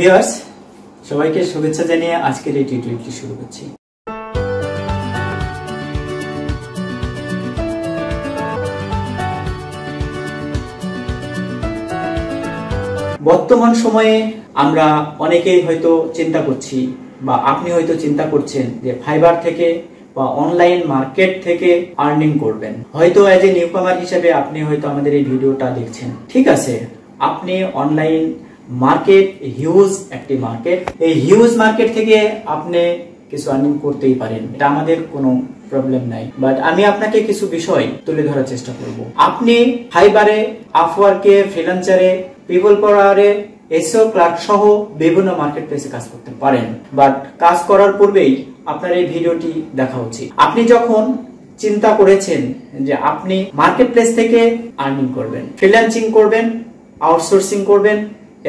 Viewers সবাইকে শুভেচ্ছা জানিয়ে আজকের এই টিউটোরিয়ালটি শুরু করছি। বর্তমান সময়ে আমরা অনেকেই হয়তো চিন্তা করছি বা আপনি হয়তো চিন্তা করছেন যে ফাইবার থেকে বা অনলাইন মার্কেট থেকে আর্নিং করবেন। হয়তো এজ এ নিউকামার হিসেবে আপনি হয়তো আমাদের এই ভিডিওটা দেখছেন। ঠিক আছে, আপনি অনলাইন মার্কেট হিউজ একটি মার্কেট, এই হিউজ মার্কেট থেকে আপনি কিছু আর্নিং করতেই পারেন, এটা আমাদের কোনো প্রবলেম নাই। বাট আমি আপনাকে কিছু বিষয় তুলে ধরার চেষ্টা করব। আপনি ফাইবারে, আপওয়ার্কে, ফ্রিল্যান্সারে, পিপল পাওয়ারে, এসইও ক্লার্ক সহ বিভিন্ন মার্কেট প্লেসে কাজ করতে পারেন। বাট কাজ করার পূর্বেই আপনার এই ভিডিওটি দেখা উচিত। আপনি যখন চিন্তা করেছেন যে আপনি মার্কেট প্লেস থেকে আর্নিং করবেন, ফ্রিল্যান্সিং করবেন, আউটসোর্সিং করবেন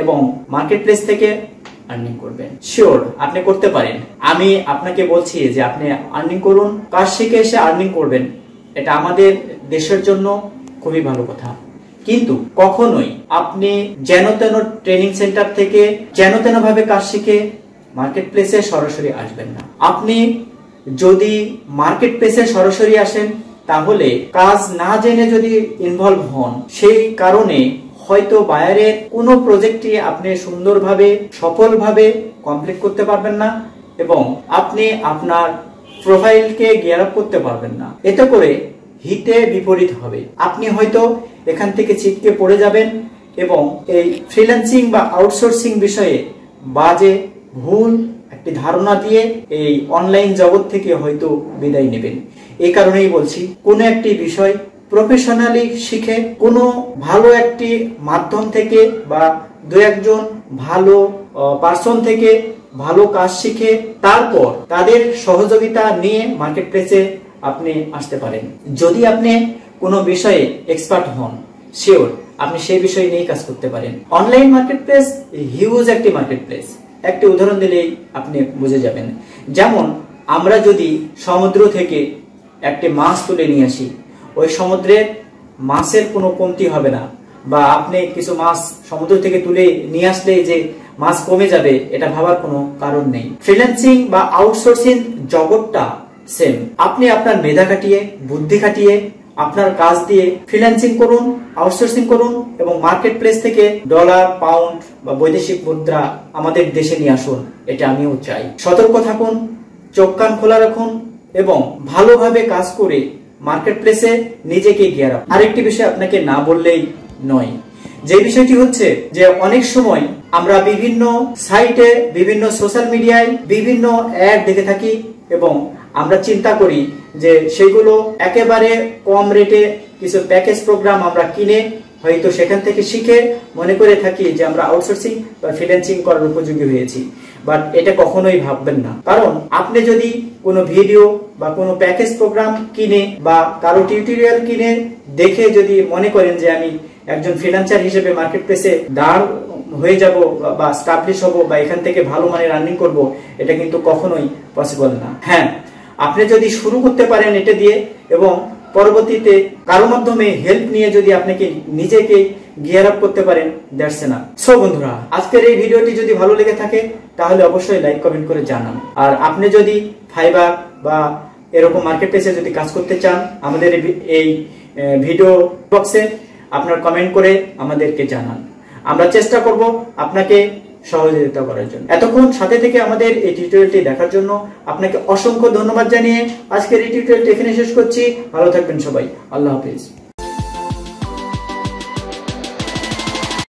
এবং মার্কেট প্লেস থেকে আর্নিং করবেন, শিওর আপনি করতে পারেন। আমি আপনাকে বলছি যে আপনি আর্নিং করুন, কাজ শিখে এসে আর্নিং করবেন, এটা আমাদের দেশের জন্য খুবই ভালো কথা। কিন্তু কখনোই আপনি যেন তেন ট্রেনিং সেন্টার থেকে যেন তেন ভাবে কাজ শিখে মার্কেট প্লেসে সরাসরি আসবেন না। আপনি যদি মার্কেট প্লেসে সরাসরি আসেন তাহলে কাজ না জেনে যদি ইনভলভ হন, সেই কারণে হয়তো বায়ারের কোনো প্রজেক্টই আপনি সুন্দরভাবে সফলভাবে কমপ্লিট করতে পারবেন না এবং আপনি আপনার প্রোফাইলকে গিয়ার আপ করতে পারবেন না। এতে করে হিতে বিপরীত হবে। আপনি হয়তো এখান থেকে ছিটকে পড়ে যাবেন এবং এই ফ্রিল্যান্সিং বা আউটসোর্সিং বিষয়ে বাজে ভুল একটি ধারণা দিয়ে এই অনলাইন জগৎ থেকে হয়তো বিদায় নেবেন। এই কারণেই বলছি, কোনো একটি বিষয় প্রফেশনালি শিখে কোনো ভালো একটি মাধ্যম থেকে বা দু একজন ভালো পার্সন থেকে ভালো কাজ শিখে তারপর তাদের সহযোগিতা নিয়ে মার্কেট প্লেসে আপনি আসতে পারেন। যদি আপনি কোনো বিষয়ে এক্সপার্ট হন, শিওর আপনি সেই বিষয় নিয়ে কাজ করতে পারেন। অনলাইন মার্কেট প্লেস হিউজ একটি মার্কেট প্লেস। একটি উদাহরণ দিলেই আপনি বুঝে যাবেন। যেমন আমরা যদি সমুদ্র থেকে একটি মাছ তুলে নিয়ে আসি, ওই সমুদ্রের মাছের কোনো কমতি হবে না, বা আপনি কিছু মাছ সমুদ্র থেকে তুলে নিয়ে আসলে যে মাছ কমে যাবে এটা ভাবার কোনো কারণ নেই। ফ্রিল্যান্সিং বা আউটসোর্সিং জগৎটা সেম। আপনি আপনার মেধা খাটিয়ে, বুদ্ধি খাটিয়ে, আপনার কাজ দিয়ে ফ্রিল্যান্সিং করুন, আউটসোর্সিং করুন এবং মার্কেট প্লেস থেকে ডলার, পাউন্ড বা বৈদেশিক মুদ্রা আমাদের দেশে নিয়ে আসুন, এটা আমিও চাই। সতর্ক থাকুন, চোখ কান খোলা রাখুন এবং ভালোভাবে কাজ করে মার্কেট প্লেসে নিজেকে গিয়ার আপ। আরেকটি বিষয় আপনাকে না বললেই নয়, যে বিষয়টি হচ্ছে যে অনেক সময় আমরা বিভিন্ন সাইটে, বিভিন্ন সোশ্যাল মিডিয়ায় বিভিন্ন অ্যাড দেখে থাকি এবং আমরা চিন্তা করি যে সেগুলো একেবারে কম রেটে কিছু প্যাকেজ প্রোগ্রাম আমরা কিনে হয়তো সেখান থেকে শিখে মনে করে থাকি যে আমরা আউটসোর্সিং বা ফ্রিল্যান্সিং করার উপযোগী হয়েছি। বাট এটা কখনোই ভাববেন না, কারণ আপনি যদি কোনো ভিডিও বা কোনো প্যাকেজ প্রোগ্রাম কিনে বা কারো টিউটোরিয়াল কিনে দেখে যদি মনে করেন যে আমি একজন ফ্রিল্যান্সার হিসেবে মার্কেট প্লেসে দাঁড় হয়ে যাব বা স্টাবলিশ হব বা এখান থেকে ভালো মানের আর্নিং করব, এটা কিন্তু কখনোই পসিবল না। হ্যাঁ, আপনি যদি শুরু করতে পারেন এটা দিয়ে এবং পরবর্তীতে কারো মাধ্যমে হেল্প নিয়ে যদি আপনাকে নিজেকে গিয়ার আপ করতে পারেন, দ্যাটস এনাফ। সো বন্ধুরা, আজকের এই ভিডিওটি যদি ভালো লেগে থাকে তাহলে অবশ্যই লাইক কমেন্ট করে জানান। আর আপনি যদি ফাইবার বা এরকম মার্কেট প্লেসে যদি কাজ করতে চান, আমাদের এই ভিডিও বক্সে আপনার কমেন্ট করে আমাদেরকে জানান। আমরা চেষ্টা করব আপনাকে সহযোগিতা করার জন্য। এতক্ষণ সাথে থেকে আমাদের এই টিউটোরিয়ালটি দেখার জন্য আপনাকে অসংখ্য ধন্যবাদ জানিয়ে আজকের এই টিউটোরিয়ালটি এখানে শেষ করছি। ভালো থাকবেন সবাই, আল্লাহ হাফেজ।